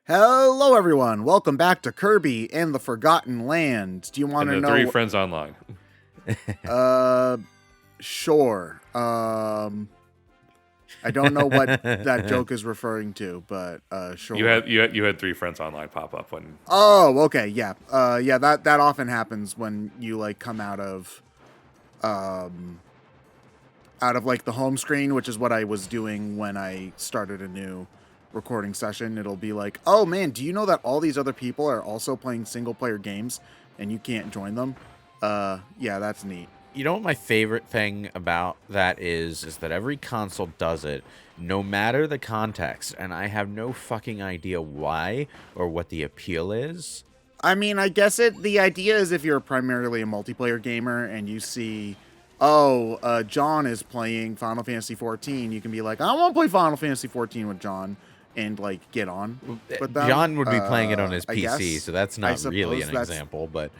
Hello, everyone. Welcome back to Kirby and the Forgotten Land. Do you want to And know? the three friends online. Sure. I don't know what that joke is referring to, but sure. You had three friends online pop up when. Oh, okay, yeah. Yeah. That often happens when you like come out of like the home screen, which is what I was doing when I started a new recording session. It'll be like, oh man, do you know that all these other people are also playing single player games and you can't join them? Yeah, that's neat. You know what my favorite thing about that is that every console does it, no matter the context, and I have no fucking idea why or what the appeal is. I mean, I guess the idea is if you're primarily a multiplayer gamer and you see, John is playing Final Fantasy 14, you can be like, I want to play Final Fantasy 14 with John and like get on with them. John would be playing it on his I PC, guess. so that's not really an that's- example, but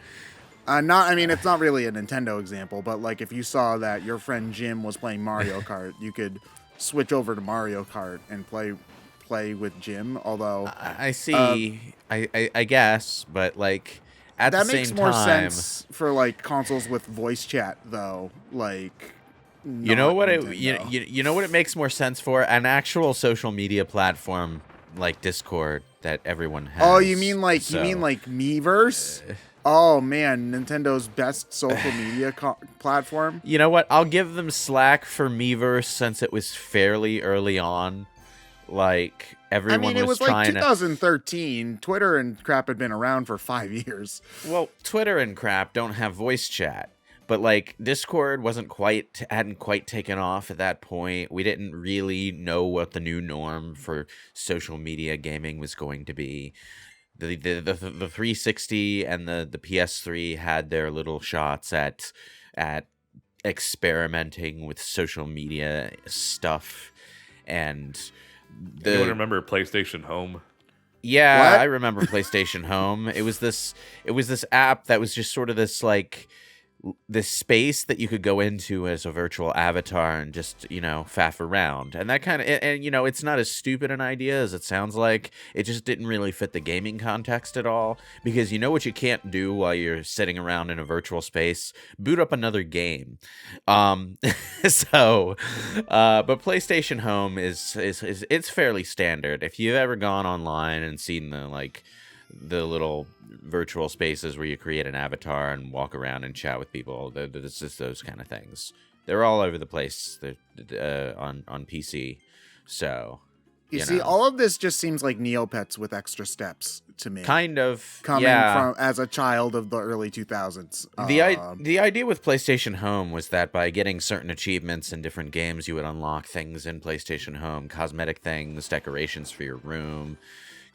it's not really a Nintendo example, but like if you saw that your friend Jim was playing Mario Kart, you could switch over to Mario Kart and play with Jim. Although I see, I guess, but like at the same time, that makes more sense for like consoles with voice chat, though. Like, you know what Nintendo. you know what it makes more sense for? An actual social media platform like Discord that everyone has. Oh, you mean like Miiverse? Oh man, Nintendo's best social media platform. You know what? I'll give them slack for Miiverse since it was fairly early on. Like everyone it was like trying 2013. Twitter and crap had been around for 5 years. Well, Twitter and crap don't have voice chat, but like Discord hadn't quite taken off at that point. We didn't really know what the new norm for social media gaming was going to be. The 360 and the PS3 had their little shots at experimenting with social media stuff, and Anyone remember PlayStation Home? Yeah, What? I remember PlayStation Home. It was this app that was just sort of this space that you could go into as a virtual avatar and just, faff around. And that kind of, and it's not as stupid an idea as it sounds like. It just didn't really fit the gaming context at all, because you know what you can't do while you're sitting around in a virtual space? Boot up another game. But PlayStation Home is it's fairly standard. If you've ever gone online and seen the little virtual spaces where you create an avatar and walk around and chat with people, it's just those kind of things. They're all over the place. They're on PC. So You see, all of this just seems like Neopets with extra steps to me. kind of Coming from as a child of the early 2000s. The idea with PlayStation Home was that by getting certain achievements in different games, you would unlock things in PlayStation Home, cosmetic things, decorations for your room,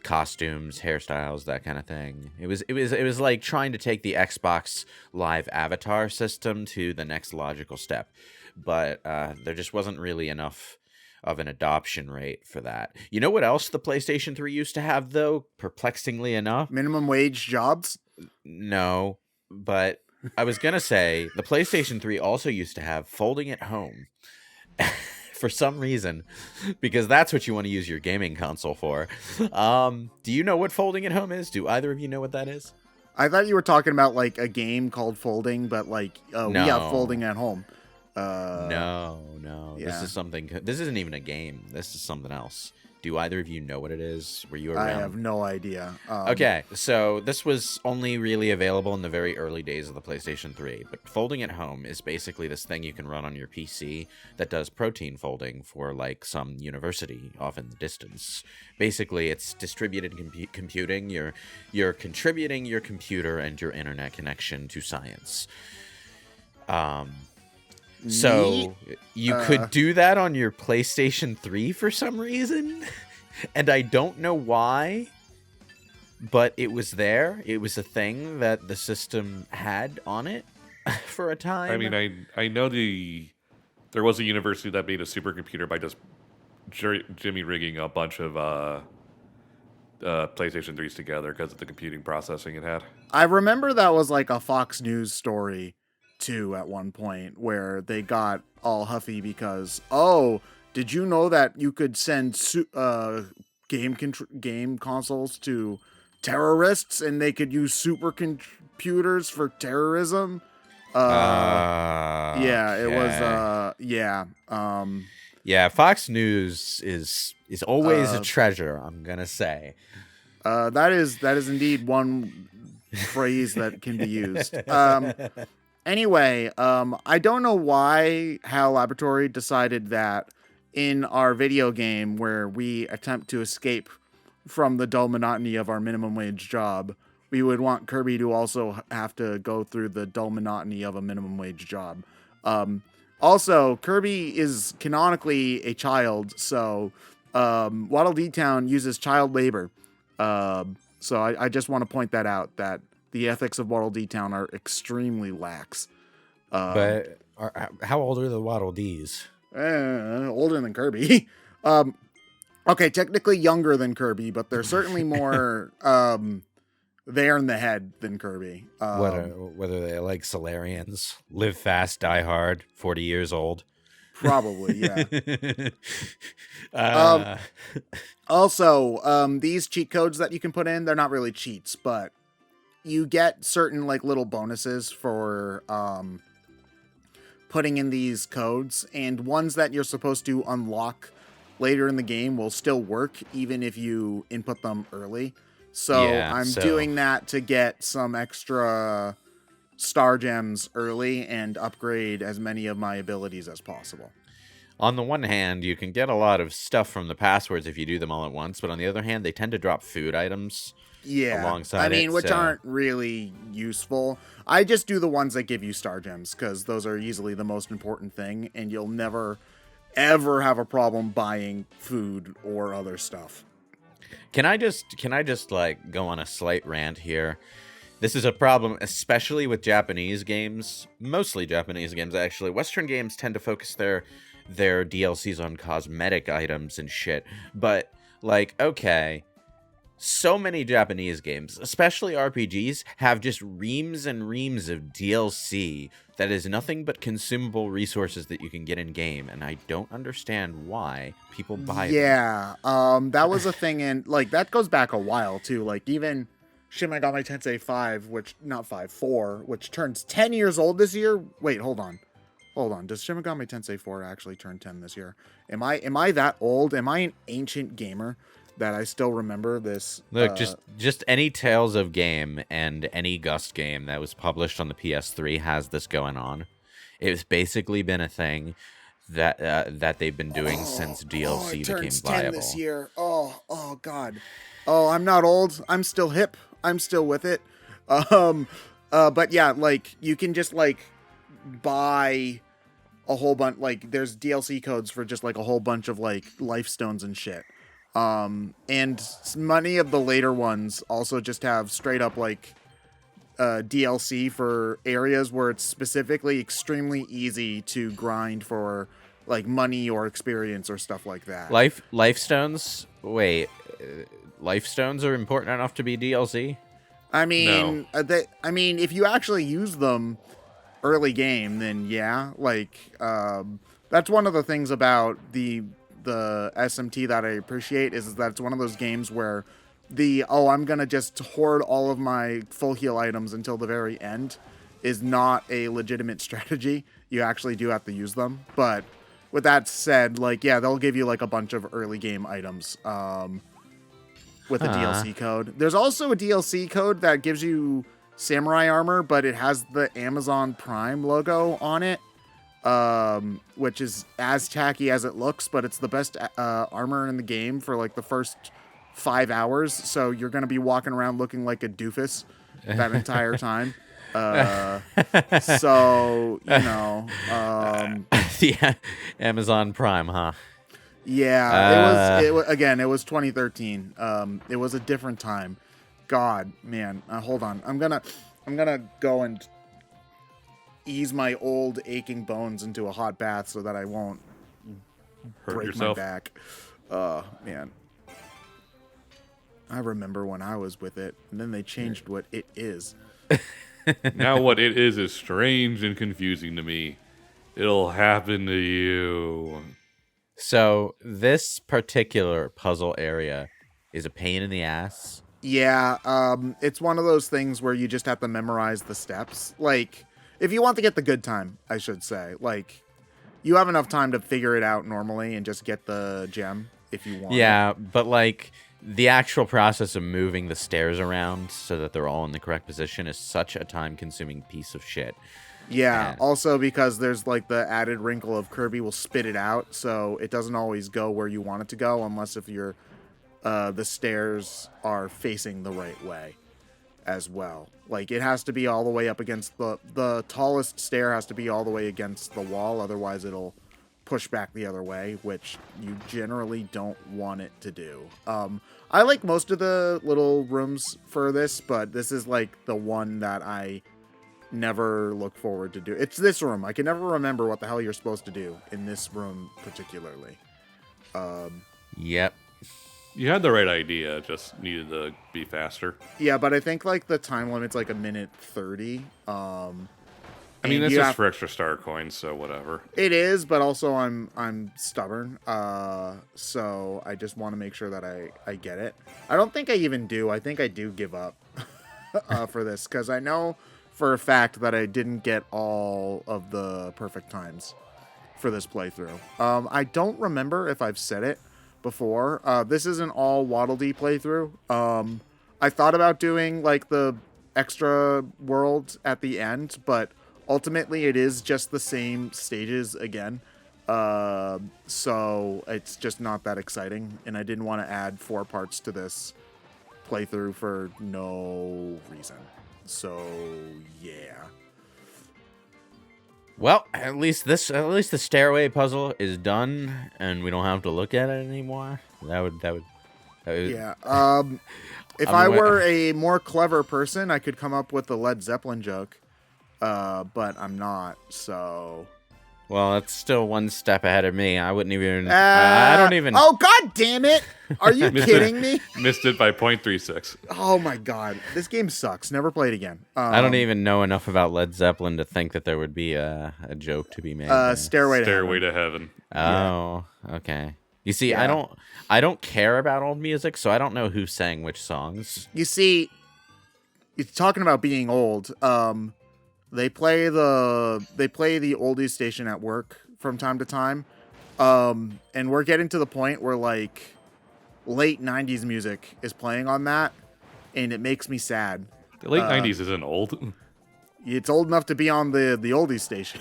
costumes, hairstyles, that kind of thing. It was like trying to take the Xbox Live Avatar system to the next logical step, but there just wasn't really enough of an adoption rate for that. You know what else the PlayStation 3 used to have, though? Perplexingly enough, Minimum wage jobs? no, but I was gonna say the PlayStation 3 also used to have folding at home. For some reason, because that's what you want to use your gaming console for. Do you know what folding at home is? Do either of you know what that is? I thought you were talking about like a game called Folding, but like we have No. Folding at home. No. yeah. This is something. This isn't even a game. This is something else. Do either of you know what it is? Were you around? I have no idea. Okay, so this was only really available in the very early days of the PlayStation 3, but folding at home is basically this thing you can run on your PC that does protein folding for like some university off in the distance. Basically, it's distributed computing. You're contributing your computer and your internet connection to science. So you could do that on your PlayStation 3 for some reason, and I don't know why, but it was there. It was a thing that the system had on it for a time. I mean, I know there was a university that made a supercomputer by just Jimmy rigging a bunch of PlayStation 3s together because of the computing processing it had. I remember that was like a Fox News story too at one point where they got all huffy because, did you know that you could send game consoles to terrorists, and they could use supercomputers for terrorism. Yeah, it was. Yeah. Yeah, Fox News is always a treasure, I'm gonna say. That is indeed one phrase that can be used. Anyway, I don't know why HAL Laboratory decided that in our video game where we attempt to escape from the dull monotony of our minimum wage job, we would want Kirby to also have to go through the dull monotony of a minimum wage job. Also, Kirby is canonically a child, so Waddle-Dee Town uses child labor. So I just want to point that out, that the ethics of Waddle-Dee Town are extremely lax. But how old are the Waddle-Dees? Older than Kirby. Okay, technically younger than Kirby, but they're certainly more there in the head than Kirby. Whether they're like Solarians, live fast, die hard, 40 years old. Probably, yeah. Also, these cheat codes that you can put in, they're not really cheats, but you get certain like little bonuses for putting in these codes, and ones that you're supposed to unlock later in the game will still work even if you input them early. So I'm doing that to get some extra star gems early and upgrade as many of my abilities as possible. On the one hand, you can get a lot of stuff from the passwords if you do them all at once, but on the other hand, they tend to drop food items alongside which aren't really useful. I just do the ones that give you star gems because those are easily the most important thing, and you'll never ever have a problem buying food or other stuff. Can I just like go on a slight rant here? This is a problem, especially with Japanese games. Mostly Japanese games, actually. Western games tend to focus their DLCs on cosmetic items and shit. But like, okay, so many Japanese games, especially RPGs, have just reams and reams of DLC that is nothing but consumable resources that you can get in game, and I don't understand why people buy them. Yeah, that was a thing, and like that goes back a while too. Like even Shin Megami Tensei 4, which turns 10 years old this year. Wait, hold on. Does Shin Megami Tensei 4 actually turn 10 this year? Am I that old? Am I an ancient gamer that I still remember this? Look, just any Tales of game and any Gust game that was published on the PS3 has this going on. It's basically been a thing that they've been doing since DLC became viable. 10 this year. Oh God. Oh, I'm not old. I'm still hip. I'm still with it. But yeah, like you can just like buy a whole bunch. Like there's DLC codes for just like a whole bunch of like life stones and shit. And many of the later ones also just have straight up like DLC for areas where it's specifically extremely easy to grind for like money or experience or stuff like that. Life stones? Wait, life stones are important enough to be DLC? I mean, no. If you actually use them early game, then yeah, like that's one of the things about the SMT that I appreciate is that it's one of those games where I'm gonna just hoard all of my full heal items until the very end is not a legitimate strategy. You actually do have to use them. But with that said, like yeah, they'll give you like a bunch of early game items with a DLC code. There's also a DLC code that gives you samurai armor, but it has the Amazon Prime logo on it. Which is as tacky as it looks, but it's the best armor in the game for like the first 5 hours. So you're going to be walking around looking like a doofus that entire time. So, you know, yeah, Amazon Prime, huh? Yeah, it was 2013. It was a different time. God, man, hold on. I'm gonna go and ease my old aching bones into a hot bath so that I won't break yourself. my back. Man. I remember when I was with it, and then they changed what it is. Now what it is strange and confusing to me. It'll happen to you. So this particular puzzle area is a pain in the ass. Yeah, it's one of those things where you just have to memorize the steps. Like, if you want to get the good time, I should say. Like, you have enough time to figure it out normally and just get the gem if you want. Yeah, but like the actual process of moving the stairs around so that they're all in the correct position is such a time-consuming piece of shit. Yeah, also because there's like the added wrinkle of Kirby will spit it out, so it doesn't always go where you want it to go unless if you're the stairs are facing the right way as well. Like, it has to be all the way up against the tallest stair has to be all the way against the wall, otherwise it'll push back the other way, which you generally don't want it to do. I like most of the little rooms for this, but this is like the one that I never look forward to do. It's this room. I can never remember what the hell you're supposed to do in this room particularly. Yep. You had the right idea, just needed to be faster. Yeah, but I think like the time limit's like 1:30. I mean, that's just for extra star coins, so whatever. It is, but also I'm stubborn, so I just want to make sure that I get it. I don't think I even do. I think I do give up for this, because I know for a fact that I didn't get all of the perfect times for this playthrough. I don't remember if I've said it before. This is an all Waddle-Dee playthrough. I thought about doing like the extra world at the end, but ultimately it is just the same stages again. So it's just not that exciting, and I didn't want to add 4 parts to this playthrough for no reason. So yeah. Well, at least the stairway puzzle is done, and we don't have to look at it anymore. That would Yeah. If I were a more clever person, I could come up with a Led Zeppelin joke. But I'm not, so. Well, it's still one step ahead of me. I wouldn't even. I don't even. Oh, God damn it! Are you kidding me? Missed it by 0.36. Oh my God, this game sucks. Never play it again. I don't even know enough about Led Zeppelin to think that there would be a joke to be made. There. Stairway to Heaven. Oh, okay. You see, Yeah. I don't care about old music, so I don't know who sang which songs. You see, you're talking about being old. They play the oldies station at work from time to time. And we're getting to the point where like late 90s music is playing on that, and it makes me sad. The late 90s isn't old. It's old enough to be on the oldies station.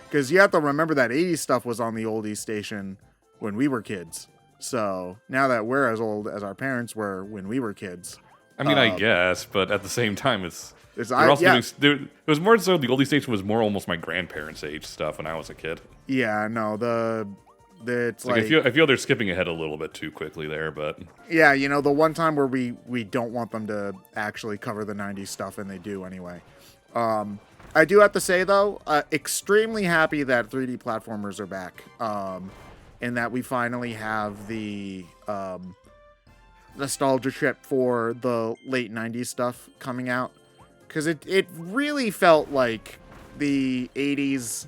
Because you have to remember that 80s stuff was on the oldies station when we were kids. So now that we're as old as our parents were when we were kids. I mean, I guess, but at the same time, it was more so the oldie station was more almost my grandparents' age stuff when I was a kid. Yeah, no, it's like I feel they're skipping ahead a little bit too quickly there, but yeah, you know, the one time where we don't want them to actually cover the 90s stuff, and they do anyway. I do have to say though, extremely happy that 3D platformers are back, and that we finally have the nostalgia trip for the late 90s stuff coming out, because it really felt like the 80s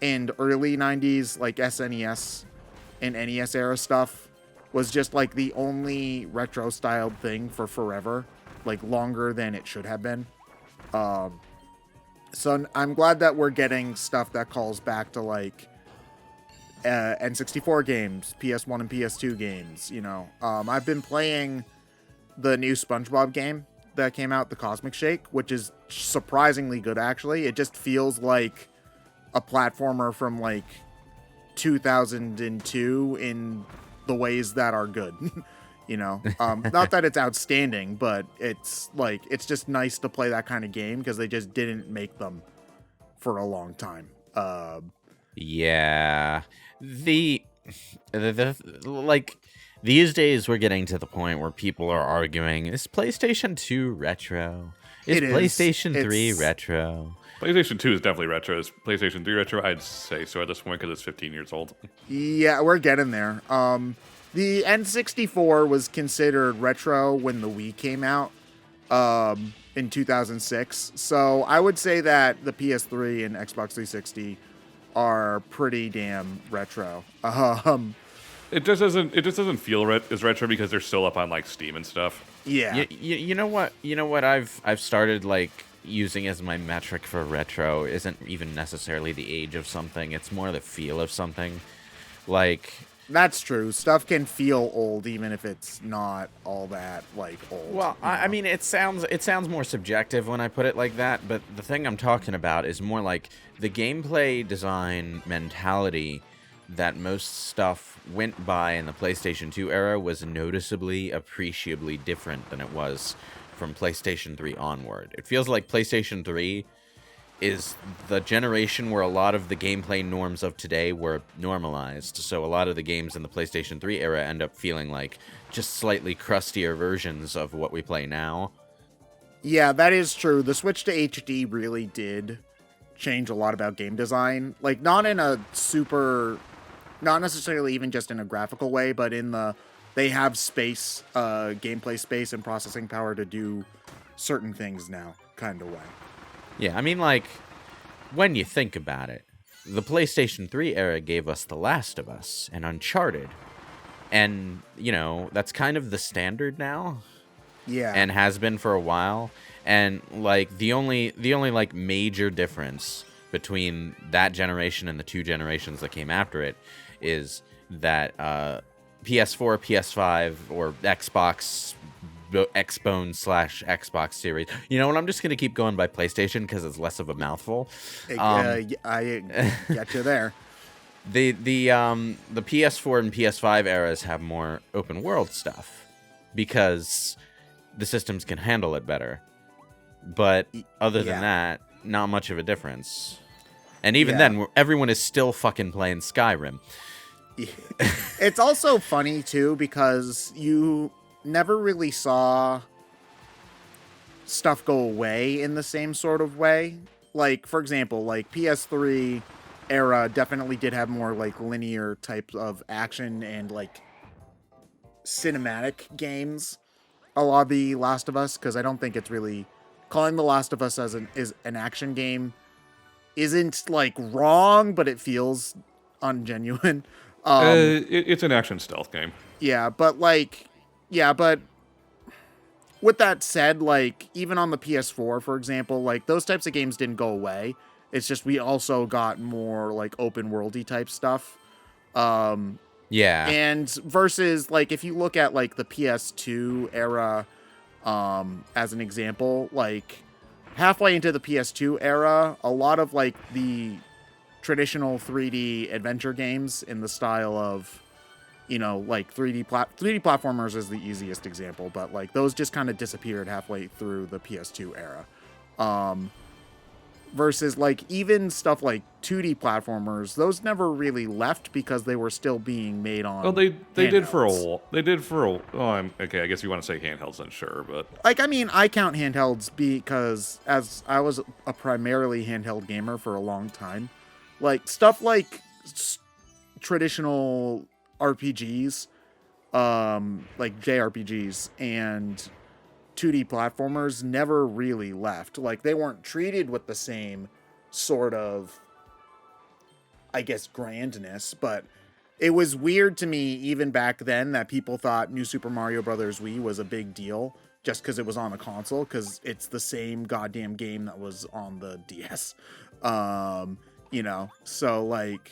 and early 90s, like SNES and NES era stuff, was just like the only retro styled thing for forever, like longer than it should have been. So I'm glad that we're getting stuff that calls back to like N64 games, PS1 and PS2 games, you know. I've been playing the new SpongeBob game that came out, the Cosmic Shake, which is surprisingly good, actually. It just feels like a platformer from like 2002 in the ways that are good. You know, not that it's outstanding, but it's just nice to play that kind of game, because they just didn't make them for a long time. Yeah, the like these days we're getting to the point where people are arguing: is PlayStation 2 retro? Is PlayStation 3 retro? PlayStation 2 is definitely retro. Is PlayStation 3 retro? I'd say so at this point, because it's 15 years old. Yeah, we're getting there. The N64 was considered retro when the Wii came out in 2006. So I would say that the PS3 and Xbox 360 are pretty damn retro. It just doesn't feel as retro because they're still up on like Steam and stuff. Yeah. You know what? You know what I've started like using as my metric for retro isn't even necessarily the age of something. It's more the feel of something. Like, that's true. Stuff can feel old even if it's not all that like old. Well, I mean, it sounds more subjective when I put it like that, but the thing I'm talking about is more like the gameplay design mentality that most stuff went by in the PlayStation 2 era was noticeably, appreciably different than it was from PlayStation 3 onward. It feels like PlayStation 3 is the generation where a lot of the gameplay norms of today were normalized. So a lot of the games in the PlayStation 3 era end up feeling like just slightly crustier versions of what we play now. Yeah, that is true. The switch to HD really did change a lot about game design. Like, not in a super... Not necessarily even just in a graphical way, but in the... They have space, gameplay space and processing power to do certain things now, kind of way. Yeah, I mean, like, when you think about it, the PlayStation 3 era gave us The Last of Us and Uncharted. And, you know, that's kind of the standard now. Yeah. And has been for a while. And, like, the only like, major difference between that generation and the two generations that came after it is that PS4, PS5, or Xbox... Xbone/Xbox Series. You know what? I'm just going to keep going by PlayStation because it's less of a mouthful. I get you there. The PS4 and PS5 eras have more open world stuff because the systems can handle it better. But other than that, not much of a difference. And even then, everyone is still fucking playing Skyrim. It's also funny too because you never really saw stuff go away in the same sort of way. Like, for example, like PS3 era definitely did have more like linear types of action and like cinematic games. A lot of The Last of Us, because I don't think it's really calling The Last of Us as an action game isn't like wrong, but it feels ungenuine. It's an action stealth game. Yeah, but with that said, like, even on the PS4, for example, like, those types of games didn't go away. It's just we also got more, like, open worldy type stuff. Yeah. And versus, like, if you look at, like, the PS2 era, as an example, like, halfway into the PS2 era, a lot of, like, the traditional 3D adventure games in the style of, you know, like 3D platformers is the easiest example, but like those just kind of disappeared halfway through the PS2 era. Versus like even stuff like 2D platformers, those never really left because they were still being made on. Well, they did for a handhelds. while. They did for a. Oh, okay. I guess you want to say handhelds, then sure, but like, I mean, I count handhelds because as I was a primarily handheld gamer for a long time, like stuff like traditional RPGs, like JRPGs and 2D platformers never really left. Like, they weren't treated with the same sort of, I guess, grandness, but it was weird to me even back then that people thought New Super Mario Bros. Wii was a big deal just because it was on a console, because it's the same goddamn game that was on the DS. You know, so like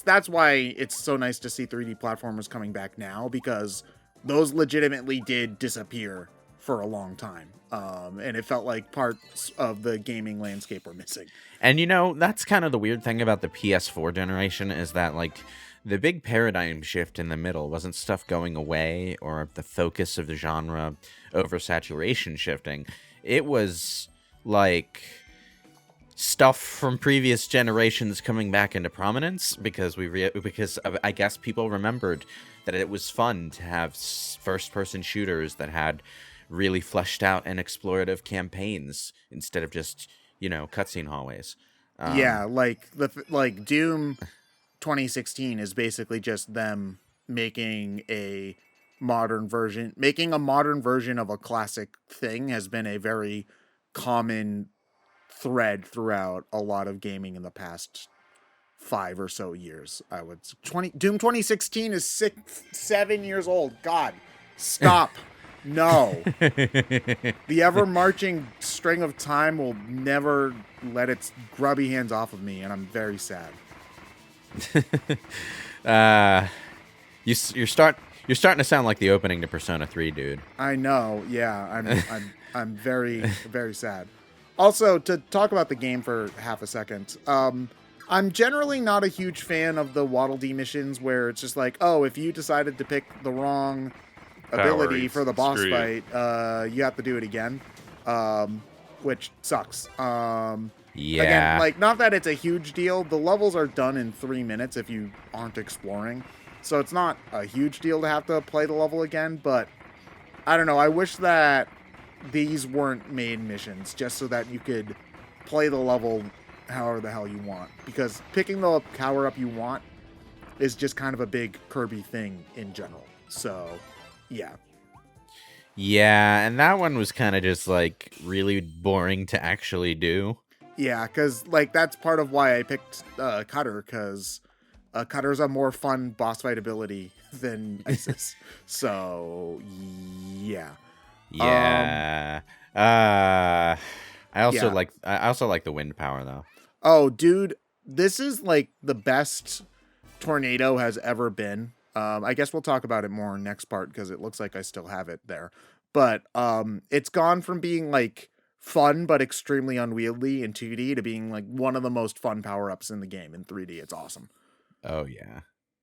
that's why it's so nice to see 3D platformers coming back now, because those legitimately did disappear for a long time. And it felt like parts of the gaming landscape were missing. And you know, that's kind of the weird thing about the PS4 generation is that like the big paradigm shift in the middle wasn't stuff going away or the focus of the genre oversaturation shifting. It was like stuff from previous generations coming back into prominence because because I guess people remembered that it was fun to have first-person shooters that had really fleshed out and explorative campaigns instead of just, you know, cutscene hallways. Yeah, like Doom 2016 is basically just them making a modern version of a classic thing has been a very common thread throughout a lot of gaming in the past 5 or so years. Doom 2016 is 7 years old. God, stop. No. The ever marching string of time will never let its grubby hands off of me, and I'm very sad. You're starting to sound like the opening to Persona 3, dude. I know. Yeah, I'm very, very sad. Also, to talk about the game for half a second, I'm generally not a huge fan of the Waddle-Dee missions where it's just like, oh, if you decided to pick the wrong ability for the boss fight, you have to do it again, which sucks. Again, like, not that it's a huge deal. The levels are done in 3 minutes if you aren't exploring, so it's not a huge deal to have to play the level again, but I don't know. I wish that these weren't main missions just so that you could play the level however the hell you want, because picking the power-up you want is just kind of a big Kirby thing in general. So, yeah. Yeah, and that one was kind of just, like, really boring to actually do. Yeah, because, like, that's part of why I picked Cutter, because Cutter's a more fun boss fight ability than Isis. So, yeah. Yeah. I also like the wind power, though. Oh, dude, this is, like, the best tornado has ever been. I guess we'll talk about it more next part because it looks like I still have it there. But it's gone from being, like, fun but extremely unwieldy in 2D to being, like, one of the most fun power-ups in the game in 3D. It's awesome. Oh, yeah.